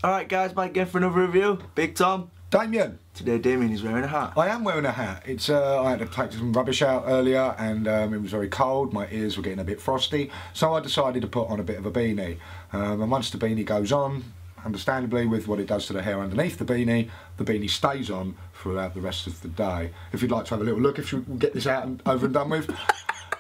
Alright guys, back again for another review. Big Tom. Damien. Today Damien is wearing a hat. I am wearing a hat. It's I had to take some rubbish out earlier and it was very cold, my ears were getting a bit frosty, so I decided to put on a bit of a beanie. And once the beanie goes on, understandably with what it does to the hair underneath the beanie stays on throughout the rest of the day. If you'd like to have a little look, if you can get this out and over and done with,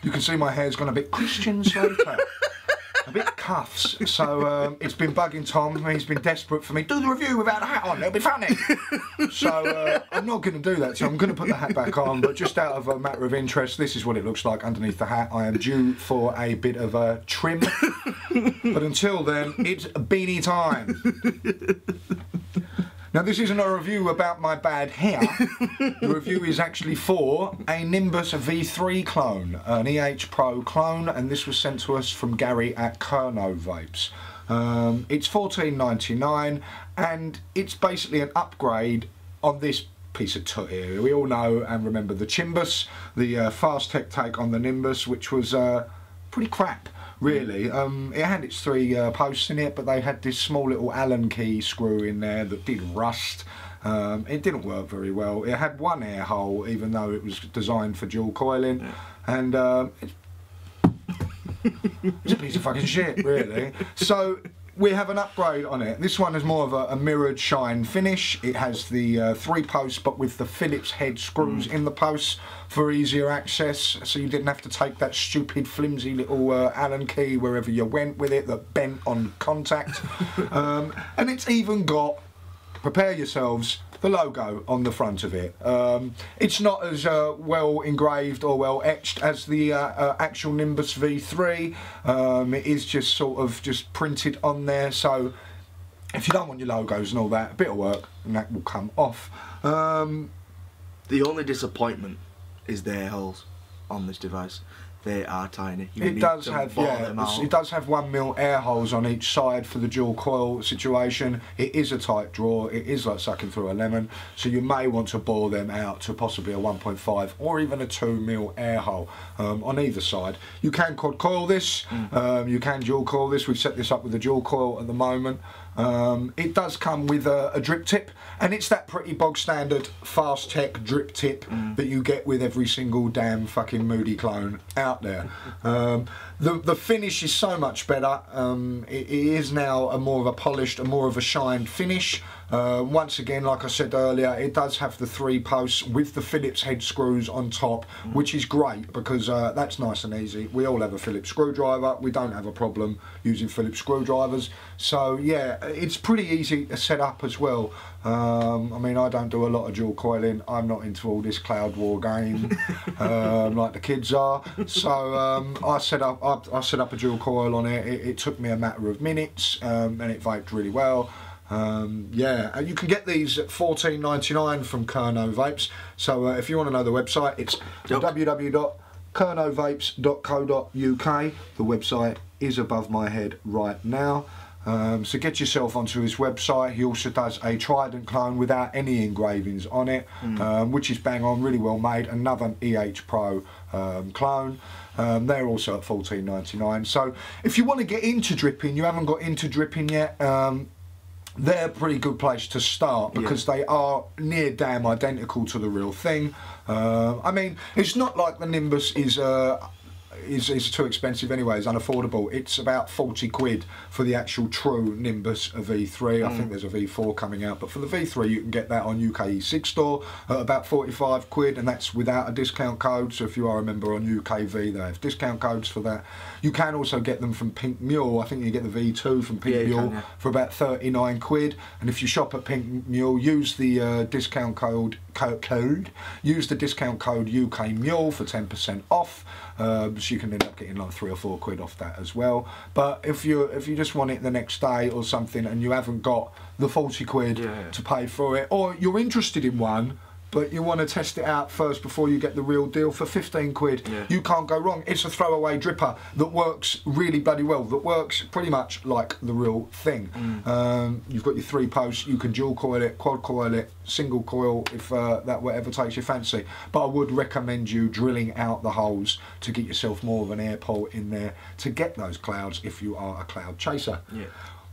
you can see my hair's gone a bit Christian Slater. A bit cuffs, so it's been bugging Tom. He's been desperate for me. Do the review without a hat on, it'll be funny. So I'm not going to do that, so I'm going to put the hat back on, but just out of a matter of interest, this is what it looks like underneath the hat. I am due for a bit of a trim, but until then, it's beanie time. Now this isn't a review about my bad hair. The review is actually for a Nimbus V3 clone, an EH Pro clone, and this was sent to us from Gary at Kerno Vapes. It's $14.99 and it's basically an upgrade on this piece of tut here. We all know and remember the Nimbus, the fast tech take on the Nimbus, which was pretty crap. Really, it had its three posts in it, but they had this small little Allen key screw in there that did rust. It didn't work very well. It had one air hole, even though it was designed for dual coiling, and it's a piece of fucking shit, really. So we have an upgrade on it. This one is more of a mirrored shine finish. It has the three posts, but with the Phillips head screws in the posts for easier access, so you didn't have to take that stupid flimsy little Allen key wherever you went with it that bent on contact. And it's even got, prepare yourselves, the logo on the front of it. It's not as well engraved or well etched as the actual Nimbus V3. It is just sort of just printed on there, so if you don't want your logos and all that, a bit of work and that will come off. The only disappointment is the air holes on this device. They are tiny. It does have, yeah, it does have 1mm air holes on each side for the dual coil situation. It is a tight draw. It is like sucking through a lemon, so you may want to bore them out to possibly a 1.5 or even a 2mm air hole on either side. You can quad coil this. You can dual coil this. We've set this up with a dual coil at the moment. It does come with a drip tip, and it's that pretty bog standard fast tech drip tip that you get with every single damn fucking Moody clone out there. The finish is so much better. It is now a more of a polished, a more of a shined finish. Once again, like I said earlier, it does have the three posts with the Phillips head screws on top, which is great because that's nice and easy. We all have a Phillips screwdriver. We don't have a problem using Phillips screwdrivers. So yeah, it's pretty easy to set up as well. I mean, I don't do a lot of dual coiling. I'm not into all this cloud war game like the kids are. So I set up a dual coil on it. It took me a matter of minutes, and it vaped really well. Yeah, and you can get these at $14.99 from Kerno Vapes. So if you want to know the website, it's www.kernovapes.co.uk. The website is above my head right now. So get yourself onto his website. He also does a Trident clone without any engravings on it, which is bang on, really well made. Another EH Pro clone. They're also at $14.99. So if you want to get into dripping, you haven't got into dripping yet, they're a pretty good place to start because they are near damn identical to the real thing. I mean, it's not like the Nimbus is too expensive anyway, it's unaffordable. It's about 40 quid for the actual true Nimbus V3. I think there's a V4 coming out, but for the V3 you can get that on UK E6 store at about 45 quid, and that's without a discount code. So if you are a member on UKV, they have discount codes for that. You can also get them from Pink Mule. I think you get the V2 from Pink Mule for about 39 quid, and if you shop at Pink Mule, use the discount code use the discount code UK Mule for 10% off. So you can end up getting like 3 or 4 quid off that as well. But if you just want it the next day or something and you haven't got the 40 quid to pay for it, or you're interested in one but you want to test it out first before you get the real deal, for 15 quid, you can't go wrong. It's a throwaway dripper that works really bloody well, that works pretty much like the real thing. You've got your 3 posts, you can dual coil it, quad coil it, single coil if that whatever takes your fancy. But I would recommend you drilling out the holes to get yourself more of an air port in there to get those clouds if you are a cloud chaser.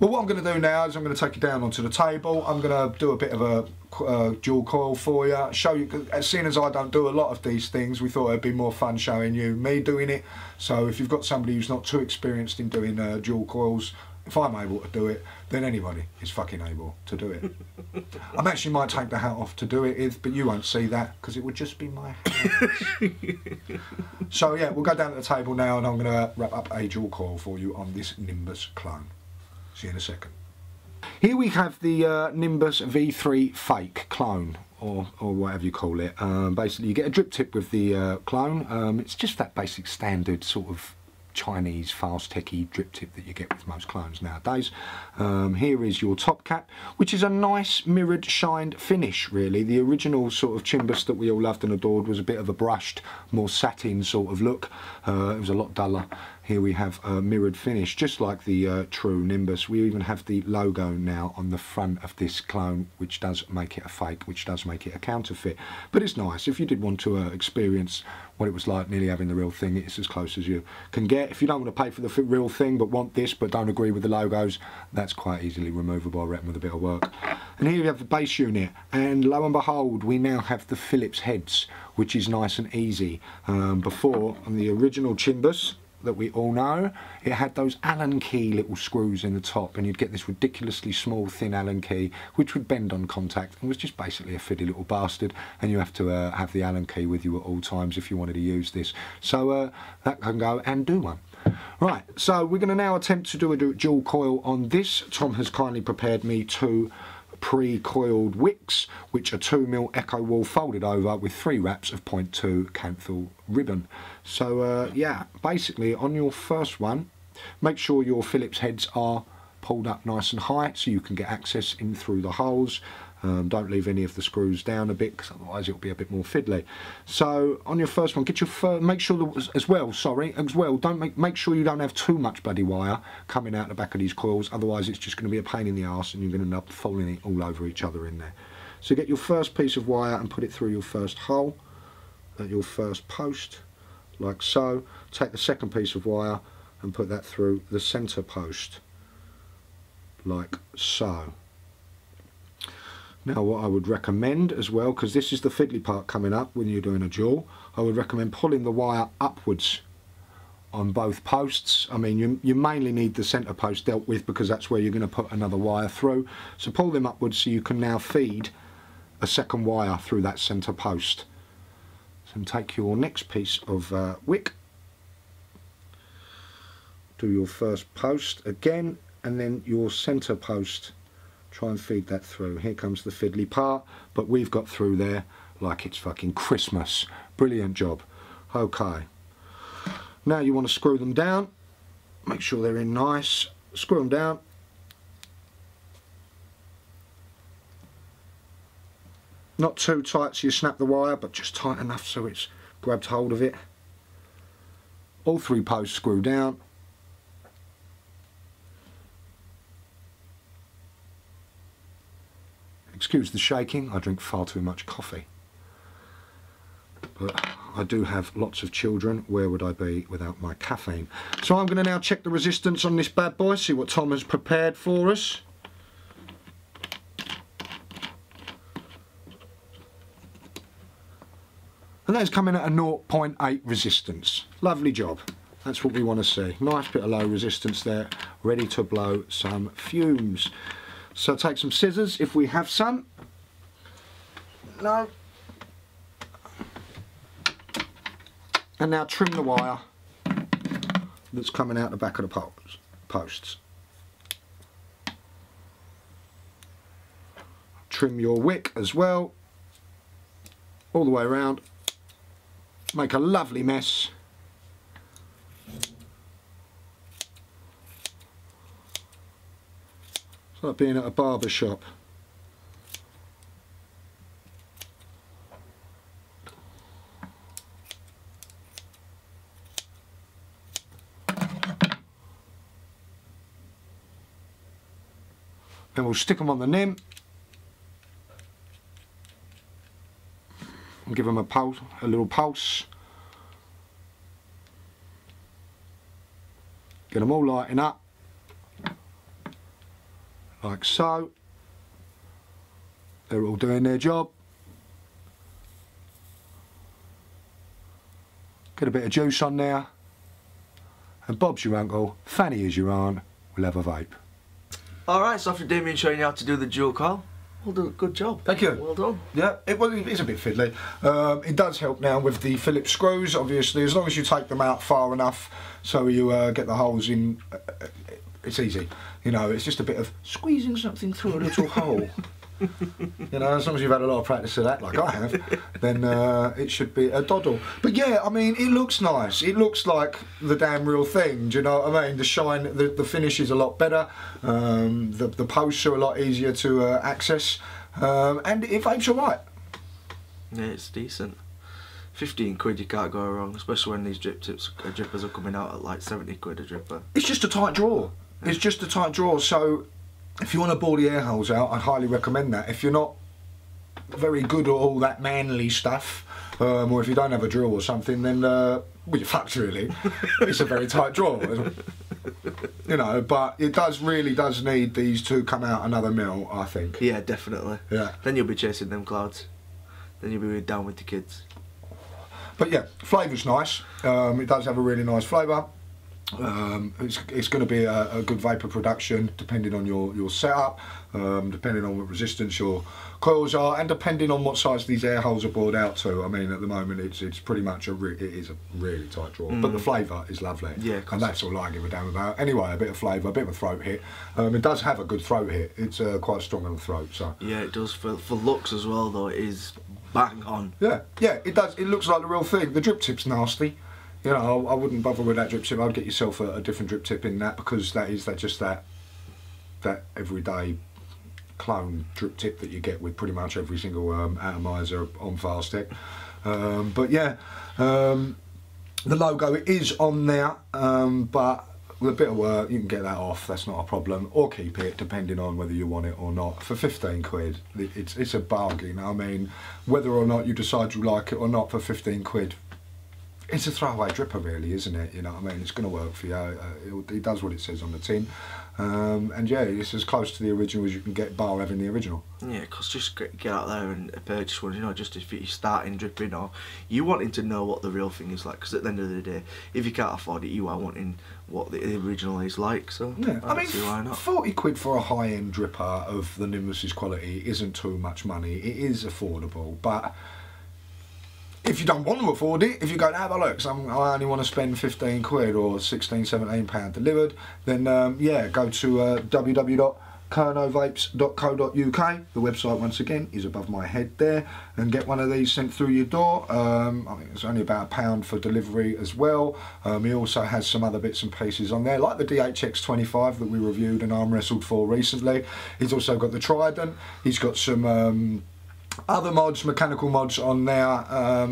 Well, what I'm going to do now is I'm going to take you down onto the table. I'm going to do a bit of a dual coil for you, show you, seeing as I don't do a lot of these things, we thought it'd be more fun showing you me doing it. So if you've got somebody who's not too experienced in doing dual coils, if I'm able to do it, then anybody is fucking able to do it. I actually might take the hat off to do it, but you won't see that because it would just be my hands. So yeah, we'll go down to the table now and I'm going to wrap up a dual coil for you on this Nimbus clone. See you in a second. Here we have the Nimbus V3 fake clone, or whatever you call it. Basically you get a drip tip with the clone. It's just that basic standard sort of Chinese fast techie drip tip that you get with most clones nowadays. Here is your top cap, which is a nice mirrored shined finish really. The original sort of Nimbus that we all loved and adored was a bit of a brushed, more satin sort of look. It was a lot duller. Here we have a mirrored finish, just like the true Nimbus. We even have the logo now on the front of this clone, which does make it a fake, which does make it a counterfeit. But it's nice. If you did want to experience what it was like nearly having the real thing, it's as close as you can get. If you don't want to pay for the real thing, but want this, but don't agree with the logos, that's quite easily removable, I reckon, with a bit of work. And here we have the base unit, and lo and behold, we now have the Phillips heads, which is nice and easy. Before, on the original Nimbus that we all know, it had those Allen key little screws in the top, and you'd get this ridiculously small thin Allen key which would bend on contact and was just basically a fiddly little bastard, and you have to have the Allen key with you at all times if you wanted to use this. So that can go and do one. Right, so we're going to now attempt to do a dual coil on this. Tom has kindly prepared me two pre-coiled wicks, which are 2mm echo wool folded over with 3 wraps of 0.2 canthal ribbon. So yeah, basically on your first one, make sure your Phillips heads are pulled up nice and high so you can get access in through the holes. Don't leave any of the screws down a bit because otherwise it'll be a bit more fiddly. So on your first one, get your make sure that don't make sure you don't have too much bloody wire coming out the back of these coils, otherwise it's just going to be a pain in the arse and you're going to end up falling it all over each other in there. So get your first piece of wire and put it through your first hole at your first post, like so. Take the second piece of wire and put that through the centre post, like so. Now what I would recommend as well, because this is the fiddly part coming up when you're doing a dual, I would recommend pulling the wire upwards on both posts. I mean, you mainly need the centre post dealt with because that's where you're going to put another wire through. So pull them upwards so you can now feed a second wire through that centre post. So take your next piece of wick, do your first post again, and then your centre post. Try and feed that through. Here comes the fiddly part, but we've got through there like it's fucking Christmas. Brilliant job. Okay. Now you want to screw them down. Make sure they're in nice. Screw them down. Not too tight so you snap the wire, but just tight enough so it's grabbed hold of it. All 3 posts screw down. Excuse the shaking, I drink far too much coffee. But I do have lots of children, where would I be without my caffeine? So I'm going to now check the resistance on this bad boy, see what Tom has prepared for us. And that's coming at a 0.8 resistance. Lovely job. That's what we want to see. Nice bit of low resistance there, ready to blow some fumes. So take some scissors if we have some. No. And now trim the wire that's coming out the back of the posts. Trim your wick as well, all the way around. Make a lovely mess. It's like being at a barber shop. Then we'll stick them on the nim and give them a pulse, a little pulse. Get them all lighting up. like so. They're all doing their job. Get a bit of juice on there. And Bob's your uncle, Fanny is your aunt, we'll have a vape. Alright, so after Damien showing you how to do the dual coil, well done, good job. Thank you. Well done. Yeah, it's a bit fiddly. It does help now with the Phillips screws, obviously, as long as you take them out far enough so you get the holes in, it's easy. You know, it's just a bit of squeezing something through a little hole. You know, as long as you've had a lot of practice of that, like I have, then it should be a doddle. But yeah, I mean, it looks nice. It looks like the damn real thing. Do you know what I mean? The shine, the finish is a lot better. The posts are a lot easier to access, and it vapes alright. Yeah, it's decent. 15 quid, you can't go wrong, especially when these drippers are coming out at like 70 quid a dripper. It's just a tight draw. It's just a tight draw. So if you want to bore the air holes out, I'd highly recommend that. If you're not very good at all that manly stuff, or if you don't have a drill or something, then well, you're fucked really. It's a very tight draw, you know. But it really does need these to come out another mil, I think. Yeah, definitely. Yeah. Then you'll be chasing them clouds. Then you'll be down with the kids. But yeah, flavour's nice. It does have a really nice flavour. It's going to be a good vapour production depending on your setup, depending on what resistance your coils are, and depending on what size these air holes are bored out to. I mean, at the moment it's pretty much it is a really tight draw, but the flavour is lovely. Yeah, and that's all I give a damn about. Anyway, a bit of flavour, a bit of a throat hit. It does have a good throat hit. It's quite strong on the throat. So yeah, it does for looks as well. Though it is bang on. Yeah, it does. It looks like the real thing. The drip tip's nasty. You know, I wouldn't bother with that drip tip. I'd get yourself a different drip tip in that, because that everyday clone drip tip that you get with pretty much every single atomizer on Fastec. But yeah, the logo is on there, but with a bit of work you can get that off. That's not a problem, or keep it depending on whether you want it or not. For 15 quid, it's a bargain. I mean, whether or not you decide you like it or not, for 15 quid. It's a throwaway dripper really, isn't it? You know what I mean? It's going to work for you. It does what it says on the tin. And yeah, it's as close to the original as you can get, bar having the original. Yeah, because just get out there and purchase one, you know, just if you're starting dripping, or you wanting to know what the real thing is like, because at the end of the day, if you can't afford it, you are wanting what the original is like, so yeah. I mean, see why not. 40 quid for a high-end dripper of the Nimbus's quality isn't too much money. It is affordable, but if you don't want to afford it, if you go, have a look, I only want to spend 15 quid or 16, 17 pound delivered, then yeah, go to www.kernovapes.co.uk. The website, once again, is above my head there, and get one of these sent through your door. I think it's only about £1 for delivery as well. He also has some other bits and pieces on there, like the DHX25 that we reviewed and arm wrestled for recently. He's also got the Trident. He's got some other mods, mechanical mods on there,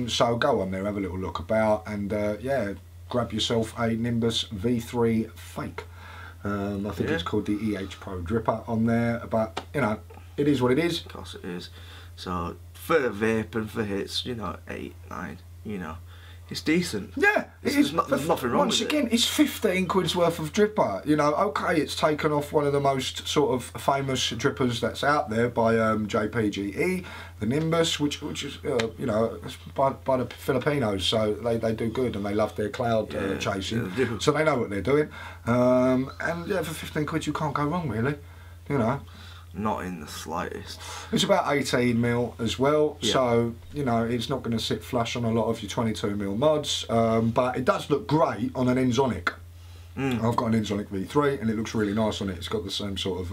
so go on there, have a little look about, and yeah, grab yourself a Nimbus V3 Fake. I think it's called the EH Pro Dripper on there, but you know, it is what it is. Of course it is. So for vape and for hits, you know, 8, 9, you know, it's decent. Yeah, there's nothing wrong with it. Once again, it's 15 quid's worth of dripper. You know, okay, it's taken off one of the most sort of famous drippers that's out there by JPGE, the Nimbus, which is you know, by the Filipinos, so they do good and they love their cloud chasing, so they know what they're doing. And yeah, for 15 quid you can't go wrong really, you know. Not in the slightest. It's about 18 mil as well, so you know, it's not going to sit flush on a lot of your 22 mil mods, but it does look great on an Enzonic. I've got an Enzonic V3 and it looks really nice on it. It's got the same sort of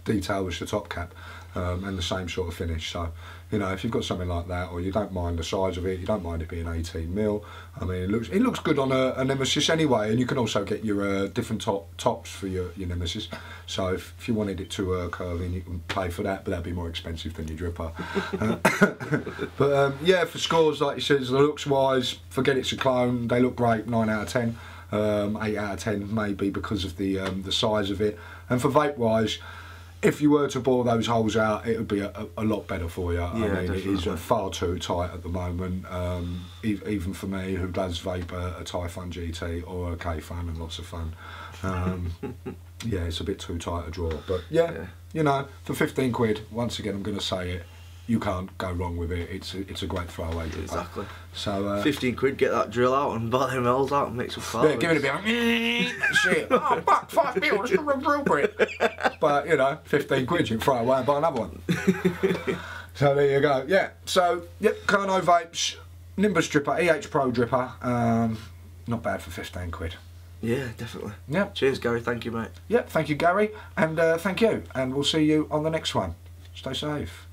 detail as the top cap, and the same sort of finish, so you know, if you've got something like that, or you don't mind the size of it, you don't mind it being 18 mil, I mean, it looks good on a Nemesis anyway, and you can also get your different tops for your Nemesis, so if you wanted it to curve in, you can pay for that, but that'd be more expensive than your dripper. But yeah, for scores, like you said, the looks wise, forget it's a clone, they look great, 9 out of 10, 8 out of 10 maybe because of the size of it, and for vape wise, if you were to bore those holes out, it would be a lot better for you. I mean, definitely. It is far too tight at the moment, even for me, who does vape a Typhon GT or a K-Fun and lots of fun. Yeah, it's a bit too tight a draw, but yeah, you know, for 15 quid, once again I'm going to say it, you can't go wrong with it. It's a great throwaway dripper. Exactly. So 15 quid, get that drill out and buy them holes out and make some fire. yeah, give it a bit like shit. Oh fuck, 5 mil, it's a real drill bit. But you know, 15 quid, you can throw away and buy another one. So there you go. Yeah. So yep, Kerno vapes, Nimbus dripper, EH Pro dripper. Not bad for 15 quid. Yeah, definitely. Yeah. Cheers, Gary. Thank you, mate. Yeah, thank you, Gary, and thank you. And we'll see you on the next one. Stay safe.